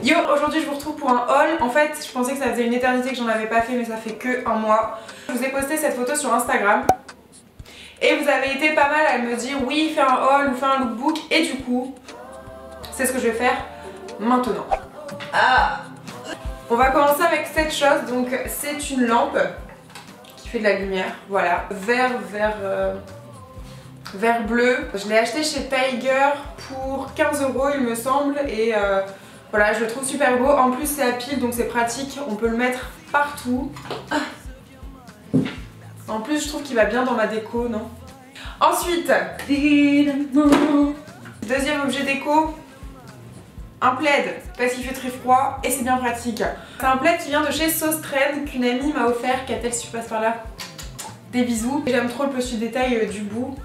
Yo, aujourd'hui je vous retrouve pour un haul. En fait, je pensais que ça faisait une éternité que j'en avais pas fait, mais ça fait que un mois. Je vous ai posté cette photo sur Instagram. Et vous avez été pas mal à me dire oui, fais un haul ou fais un lookbook. Et du coup, c'est ce que je vais faire maintenant. On va commencer avec cette chose. Donc c'est une lampe qui fait de la lumière. Voilà, vert bleu. Je l'ai acheté chez Tiger pour 15 € il me semble. Et voilà, je le trouve super beau. En plus c'est à pile donc c'est pratique. On peut le mettre partout. En plus je trouve qu'il va bien dans ma déco, non? Ensuite, deuxième objet déco, un plaid, parce qu'il fait très froid et c'est bien pratique. C'est un plaid qui vient de chez Sauce Trend qu'une amie m'a offert. Qu'a-t-elle si je passe par là? Des bisous. J'aime trop le petit détail du bout.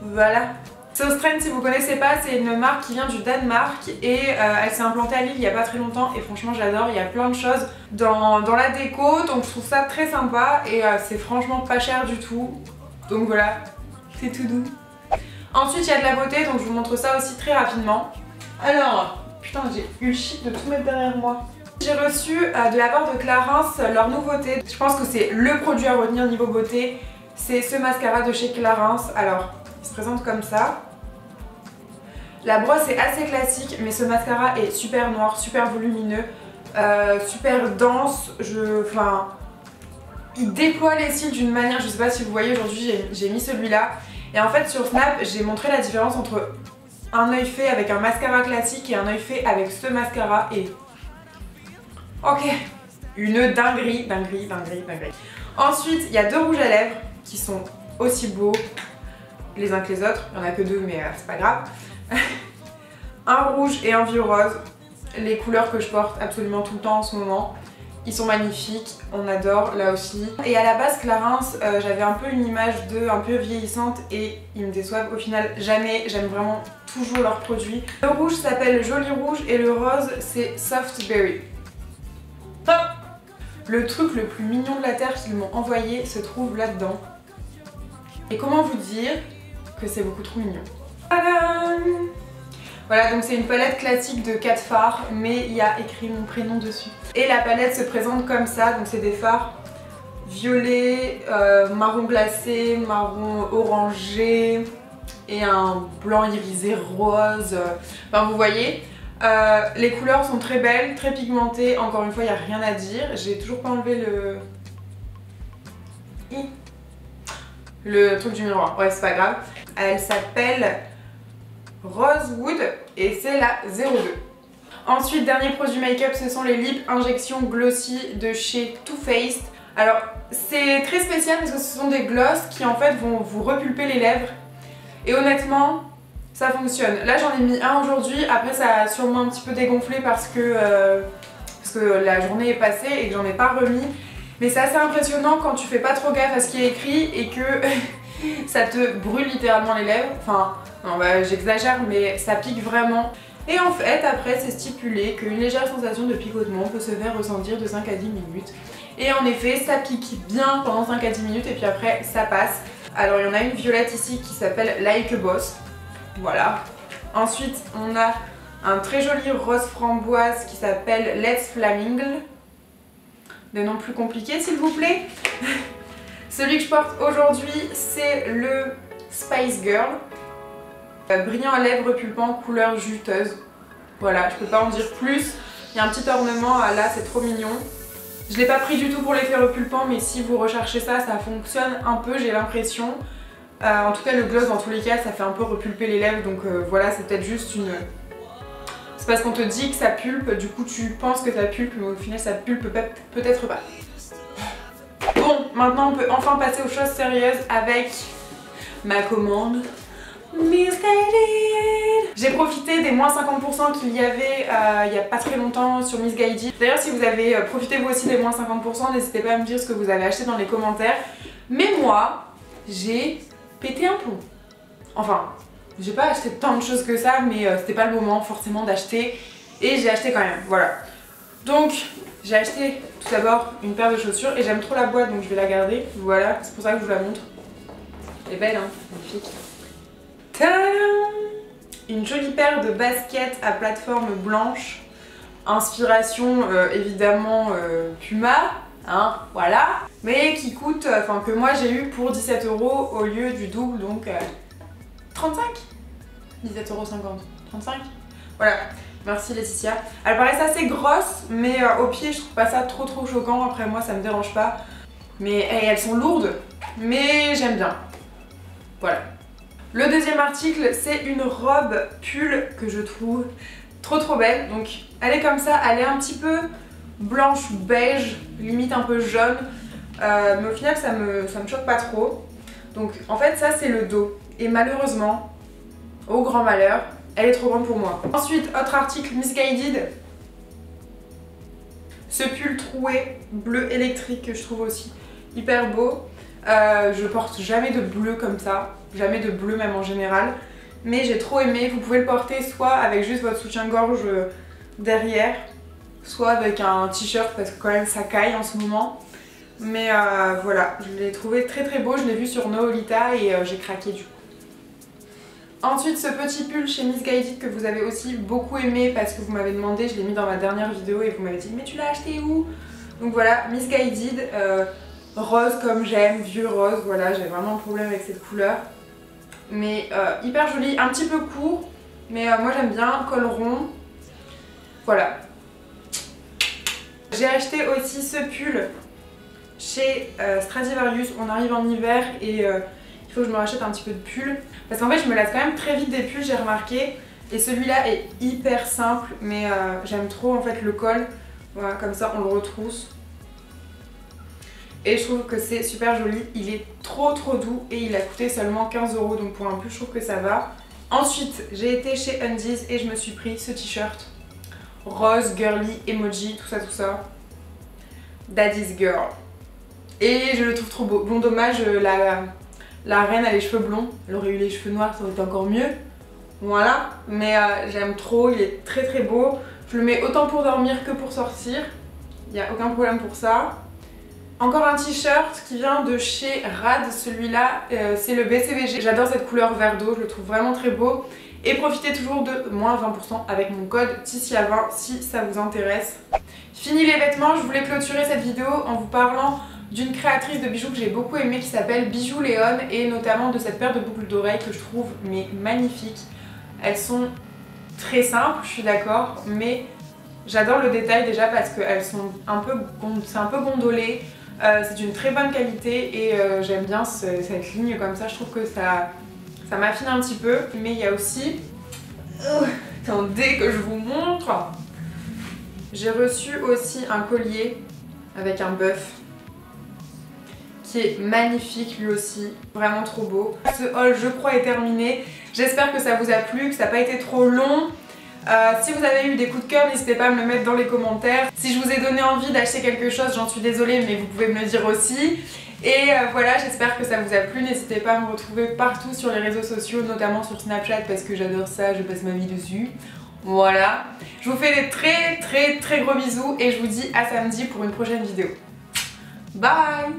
Voilà. Sauce Trend, si vous connaissez pas, c'est une marque qui vient du Danemark et elle s'est implantée à Lille il y a pas très longtemps et franchement j'adore. Il y a plein de choses dans la déco, donc je trouve ça très sympa et c'est franchement pas cher du tout. Donc voilà, c'est tout doux. Ensuite il y a de la beauté, donc je vous montre ça aussi très rapidement. Alors, putain j'ai eu le shit de tout mettre derrière moi. J'ai reçu de la part de Clarins leur nouveauté. Je pense que c'est le produit à retenir niveau beauté. C'est ce mascara de chez Clarins. Alors, il se présente comme ça. La brosse est assez classique, mais ce mascara est super noir, super volumineux, super dense. Il déploie les cils d'une manière, je sais pas si vous voyez, aujourd'hui j'ai mis celui-là. Et en fait sur Snap, j'ai montré la différence entre un œil fait avec un mascara classique et un œil fait avec ce mascara. Et ok, une dinguerie. Ensuite, il y a deux rouges à lèvres qui sont aussi beaux les uns que les autres. Il n'y en a que deux, mais c'est pas grave. Un rouge et un vieux rose, les couleurs que je porte absolument tout le temps en ce moment. Ils sont magnifiques, on adore là aussi. Et à la base Clarins, j'avais un peu une image d'eux un peu vieillissante et ils me déçoivent au final jamais. J'aime vraiment toujours leurs produits. Le rouge s'appelle Joli Rouge et le rose c'est Soft Berry. Hop, le truc le plus mignon de la terre qu'ils m'ont envoyé se trouve là-dedans. Et comment vous dire que c'est beaucoup trop mignon. Tadam! Voilà, donc c'est une palette classique de 4 fards, mais il y a écrit mon prénom dessus. Et la palette se présente comme ça, donc c'est des fards violet, marron glacé, marron orangé et un blanc irisé rose. Enfin vous voyez, les couleurs sont très belles, très pigmentées, encore une fois il n'y a rien à dire. J'ai toujours pas enlevé le truc du miroir, ouais c'est pas grave. Elle s'appelle Rosewood et c'est la 02. Ensuite, dernier produit make-up, ce sont les Lip Injection Glossy de chez Too Faced. Alors c'est très spécial parce que ce sont des gloss qui en fait vont vous repulper les lèvres et honnêtement ça fonctionne. Là j'en ai mis un aujourd'hui, après ça a sûrement un petit peu dégonflé parce que la journée est passée et que j'en ai pas remis. Mais c'est assez impressionnant quand tu fais pas trop gaffe à ce qui est écrit et que ça te brûle littéralement les lèvres. Enfin, non, bah, j'exagère, mais ça pique vraiment. Et en fait, après, c'est stipulé qu'une légère sensation de picotement peut se faire ressentir de 5 à 10 minutes. Et en effet, ça pique bien pendant 5 à 10 minutes et puis après, ça passe. Alors, il y en a une violette ici qui s'appelle Like a Boss. Voilà. Ensuite, on a un très joli rose framboise qui s'appelle Let's Flamingle. De nom plus compliqué, s'il vous plaît. Celui que je porte aujourd'hui, c'est le Spice Girl. Brillant à lèvres pulpant, couleur juteuse. Voilà, je peux pas en dire plus. Il y a un petit ornement là, c'est trop mignon. Je l'ai pas pris du tout pour l'effet repulpant, mais si vous recherchez ça, ça fonctionne un peu, j'ai l'impression. En tout cas, le gloss, dans tous les cas, ça fait un peu repulper les lèvres, donc voilà, c'est peut-être juste une... C'est parce qu'on te dit que ça pulpe, du coup tu penses que ça pulpe, mais au final ça pulpe peut-être pas. Bon, maintenant on peut enfin passer aux choses sérieuses avec ma commande Missguided. J'ai profité des moins 50% qu'il y avait il y a pas très longtemps sur Missguided. D'ailleurs si vous avez profité vous aussi des moins 50%, n'hésitez pas à me dire ce que vous avez acheté dans les commentaires. Mais moi, j'ai pété un plomb. Enfin... J'ai pas acheté tant de choses que ça, mais c'était pas le moment forcément d'acheter. Et j'ai acheté quand même, voilà. Donc, j'ai acheté tout d'abord une paire de chaussures et j'aime trop la boîte donc je vais la garder. Voilà, c'est pour ça que je vous la montre. Elle est belle, hein, magnifique. Tadam! une jolie paire de baskets à plateforme blanche. Inspiration évidemment Puma, hein, voilà. Mais qui coûte, enfin que moi j'ai eu pour 17 € au lieu du double, donc 35 17,50 €, 35. Voilà, merci Laetitia. Elle paraissent assez grosses, mais au pied je trouve pas ça trop choquant. Après moi ça me dérange pas. Mais hey, elles sont lourdes, mais j'aime bien. Voilà. Le deuxième article, c'est une robe pull que je trouve trop belle. Donc elle est comme ça, elle est un petit peu blanche beige, limite un peu jaune. Mais au final ça me choque pas trop. Donc en fait ça c'est le dos. Et malheureusement, au grand malheur, elle est trop grande pour moi. Ensuite, autre article, Missguided. Ce pull troué bleu électrique que je trouve aussi hyper beau. Je porte jamais de bleu comme ça, jamais de bleu même en général. Mais j'ai trop aimé, vous pouvez le porter soit avec juste votre soutien-gorge derrière, soit avec un t-shirt parce que quand même ça caille en ce moment. Mais voilà, je l'ai trouvé très beau, je l'ai vu sur Noolita et j'ai craqué du coup. Ensuite, ce petit pull chez Missguided que vous avez aussi beaucoup aimé parce que vous m'avez demandé, je l'ai mis dans ma dernière vidéo et vous m'avez dit mais tu l'as acheté où? Donc voilà, Missguided, rose comme j'aime, vieux rose, voilà, j'ai vraiment un problème avec cette couleur. Mais hyper joli, un petit peu court, mais moi j'aime bien, col rond, voilà. J'ai acheté aussi ce pull chez Stradivarius, on arrive en hiver et il faut que je me rachète un petit peu de pull. Parce qu'en fait je me lasse quand même très vite des pulls, j'ai remarqué. Et celui-là est hyper simple, mais j'aime trop en fait le col. Voilà, comme ça on le retrousse. Et je trouve que c'est super joli, il est trop doux et il a coûté seulement 15 €, donc pour un pull je trouve que ça va. Ensuite j'ai été chez Undies et je me suis pris ce t-shirt rose, girly, emoji, tout ça. Daddy's girl. Et je le trouve trop beau. Bon dommage, la reine a les cheveux blonds, elle aurait eu les cheveux noirs ça aurait été encore mieux. Voilà, mais j'aime trop, il est très beau. Je le mets autant pour dormir que pour sortir, il n'y a aucun problème pour ça. Encore un t-shirt qui vient de chez Rad, celui-là c'est le BCBG. J'adore cette couleur vert d'eau, je le trouve vraiment très beau. Et profitez toujours de moins 20% avec mon code Ticia20 si ça vous intéresse. Fini les vêtements, je voulais clôturer cette vidéo en vous parlant d'une créatrice de bijoux que j'ai beaucoup aimée qui s'appelle Bijoux Léon et notamment de cette paire de boucles d'oreilles que je trouve mais magnifiques. Elles sont très simples, je suis d'accord, mais j'adore le détail déjà parce qu'elles sont c'est un peu gondolé. C'est d'une très bonne qualité et j'aime bien cette ligne comme ça, je trouve que ça m'affine un petit peu. Mais il y a aussi, attendez que je vous montre, j'ai reçu aussi un collier avec un bœuf qui est magnifique lui aussi, vraiment trop beau. Ce haul je crois est terminé, j'espère que ça vous a plu, que ça n'a pas été trop long. Si vous avez eu des coups de cœur, n'hésitez pas à me le mettre dans les commentaires. Si je vous ai donné envie d'acheter quelque chose, j'en suis désolée, mais vous pouvez me le dire aussi. Et voilà, j'espère que ça vous a plu. N'hésitez pas à me retrouver partout sur les réseaux sociaux, notamment sur Snapchat parce que j'adore ça, je passe ma vie dessus. Voilà. Je vous fais des très gros bisous et je vous dis à samedi pour une prochaine vidéo. Bye!